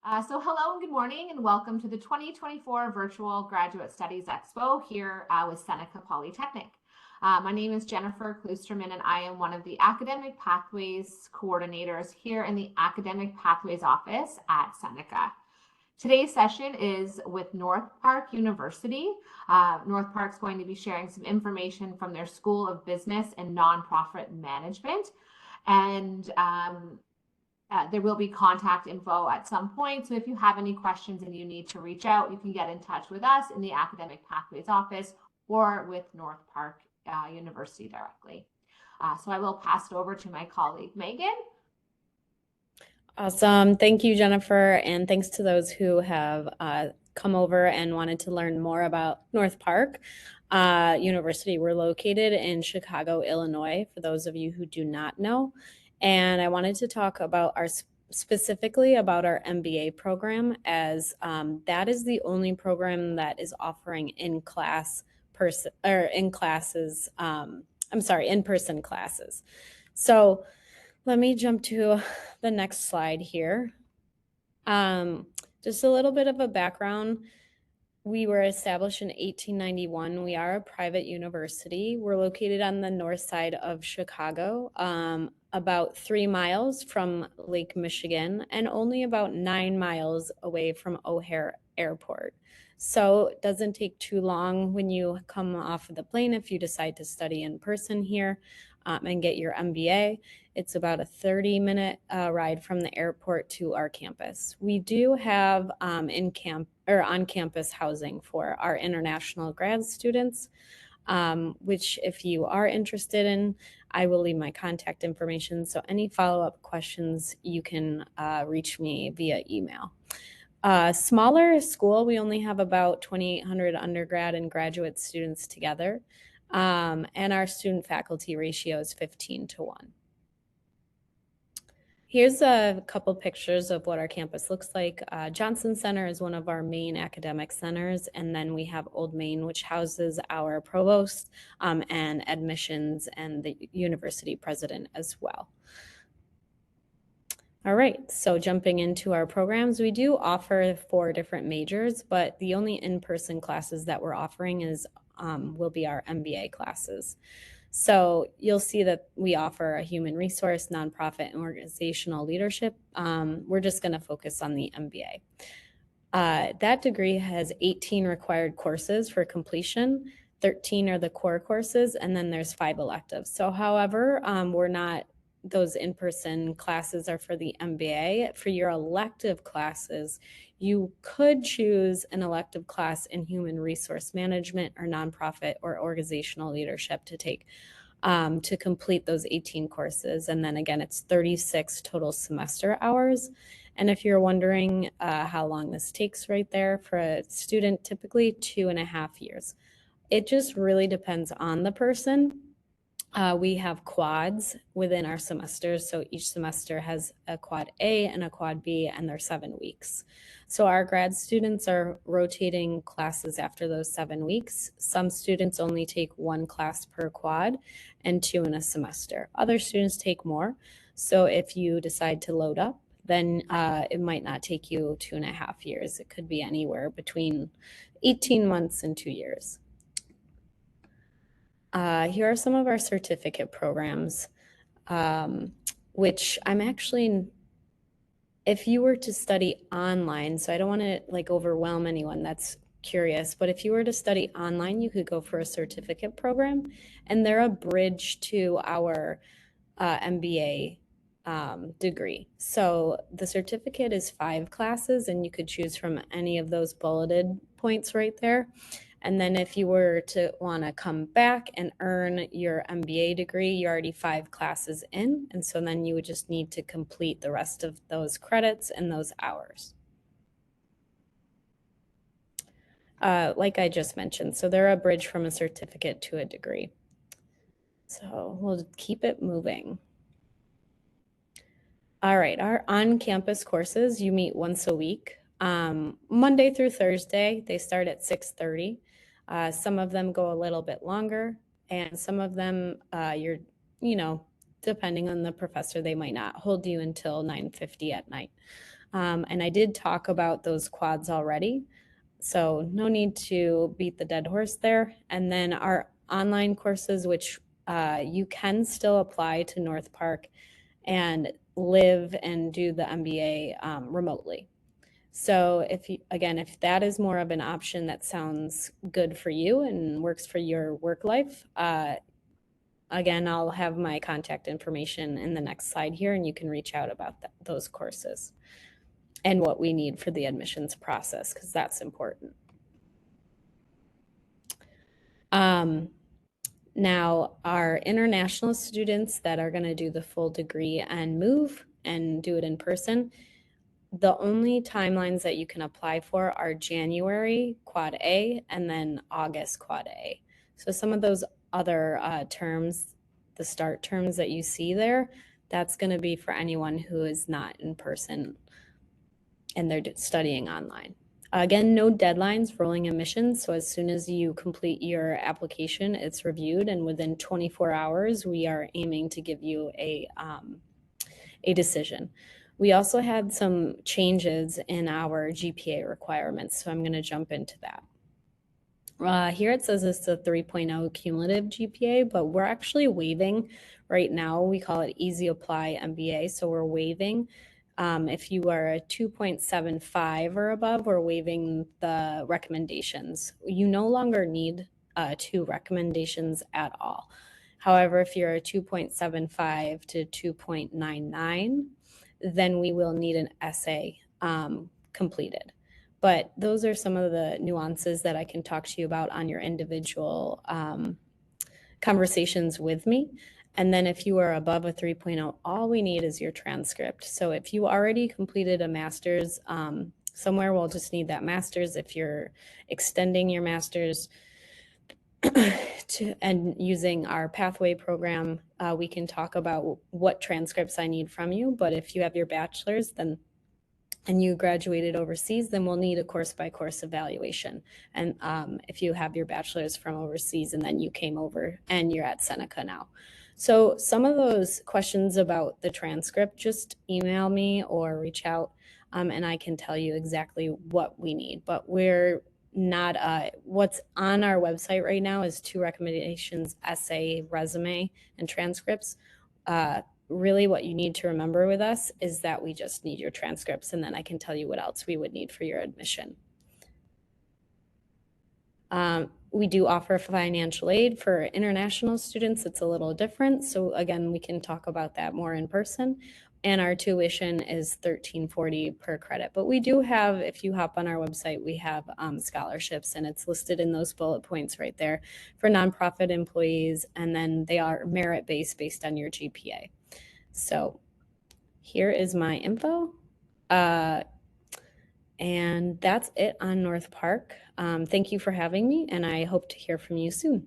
Hello and good morning and welcome to the 2024 Virtual Graduate Studies Expo here with Seneca Polytechnic. My name is Jennifer Kloosterman and I am one of the Academic Pathways Coordinators here in the Academic Pathways Office at Seneca. Today's session is with North Park University. North Park's going to be sharing some information from their School of Business and Nonprofit Management. And there will be contact info at some point. So if you have any questions and you need to reach out, you can get in touch with us in the Academic Pathways Office or with North Park University directly. So I will pass it over to my colleague, Megan. Awesome. Thank you, Jennifer. And thanks to those who have come over and wanted to learn more about North Park University. We're located in Chicago, Illinois, for those of you who do not know. And I wanted to talk about specifically about our MBA program, as that is the only program that is offering in-person classes. So let me jump to the next slide here. Just a little bit of a background. We were established in 1891. We are a private university. We're located on the north side of Chicago, about 3 miles from Lake Michigan and only about 9 miles away from O'Hare Airport. So it doesn't take too long when you come off of the plane if you decide to study in person here and get your MBA. It's about a 30-minute ride from the airport to our campus. We do have on-campus housing for our international grad students, which if you are interested in, I will leave my contact information. So any follow-up questions, you can reach me via email. Smaller school, we only have about 2,800 undergrad and graduate students together. And our student faculty ratio is 15:1. Here's a couple pictures of what our campus looks like. Johnson Center is one of our main academic centers, and then we have Old Main, which houses our provost and admissions and the university president as well. All right, so jumping into our programs, we do offer 4 different majors, but the only in-person classes that we're offering will be our MBA classes. So you'll see that we offer a human resource, nonprofit, and organizational leadership. We're just going to focus on the MBA. That degree has 18 required courses for completion. 13 are the core courses, and then there's 5 electives. So however, those in-person classes are for the MBA. For your elective classes, you could choose an elective class in human resource management or nonprofit or organizational leadership to take to complete those 18 courses. And then again, it's 36 total semester hours. And if you're wondering how long this takes right there, for a student, typically 2.5 years. It just really depends on the person. We have quads within our semesters. So each semester has a quad A and a quad B, and they're 7 weeks. So our grad students are rotating classes after those 7 weeks. Some students only take 1 class per quad and 2 in a semester. Other students take more. So if you decide to load up, then it might not take you 2.5 years. It could be anywhere between 18 months and 2 years. Here are some of our certificate programs, which I'm actually, if you were to study online, so I don't want to overwhelm anyone that's curious, but if you were to study online, you could go for a certificate program, and they're a bridge to our MBA degree. So the certificate is 5 classes, and you could choose from any of those bulleted points right there. And then if you were to want to come back and earn your MBA degree, you're already 5 classes in. And so then you would just need to complete the rest of those credits and those hours. Like I just mentioned, so they're a bridge from a certificate to a degree. So we'll keep it moving. All right, our on-campus courses, you meet once a week. Monday through Thursday, they start at 6:30. Some of them go a little bit longer, and some of them depending on the professor, they might not hold you until 9:50 at night. And I did talk about those quads already, so no need to beat the dead horse there. And then our online courses, which you can still apply to North Park and live and do the MBA remotely. So if that is more of an option that sounds good for you and works for your work life, again, I'll have my contact information in the next slide here, and you can reach out about those courses and what we need for the admissions process, because that's important. Now, our international students that are going to do the full degree and move and do it in person, the only timelines that you can apply for are January Quad A and then August Quad A. So some of those other terms, the start terms that you see there, that's going to be for anyone who is not in person and they're studying online. Again, no deadlines, rolling admissions. So as soon as you complete your application, it's reviewed, and within 24 hours, we are aiming to give you a decision. We also had some changes in our GPA requirements, so I'm going to jump into that. Here it says it's a 3.0 cumulative GPA, but we're actually waiving right now. We call it Easy Apply MBA, so we're waiving. If you are a 2.75 or above, we're waiving the recommendations. You no longer need 2 recommendations at all. However, if you're a 2.75 to 2.99, then we will need an essay completed. But those are some of the nuances that I can talk to you about on your individual conversations with me. And then if you are above a 3.0, all we need is your transcript. So if you already completed a master's somewhere, we'll just need that master's. If you're extending your master's and using our pathway program, we can talk about what transcripts I need from you. But if you have your bachelor's, then and you graduated overseas, then we'll need a course-by-course evaluation. And if you have your bachelor's from overseas and then you came over and you're at Seneca now. So some of those questions about the transcript, just email me or reach out and I can tell you exactly what we need. But we're not, what's on our website right now is 2 recommendations, essay, resume, and transcripts. Really what you need to remember with us is that we just need your transcripts, and then I can tell you what else we would need for your admission. We do offer financial aid for international students. It's a little different. So again, we can talk about that more in person. And our tuition is $13.40 per credit. But we do have, if you hop on our website, we have scholarships, and it's listed in those bullet points right there for nonprofit employees. And then they are merit-based based on your GPA. So here is my info. And that's it on North Park. Thank you for having me, and I hope to hear from you soon.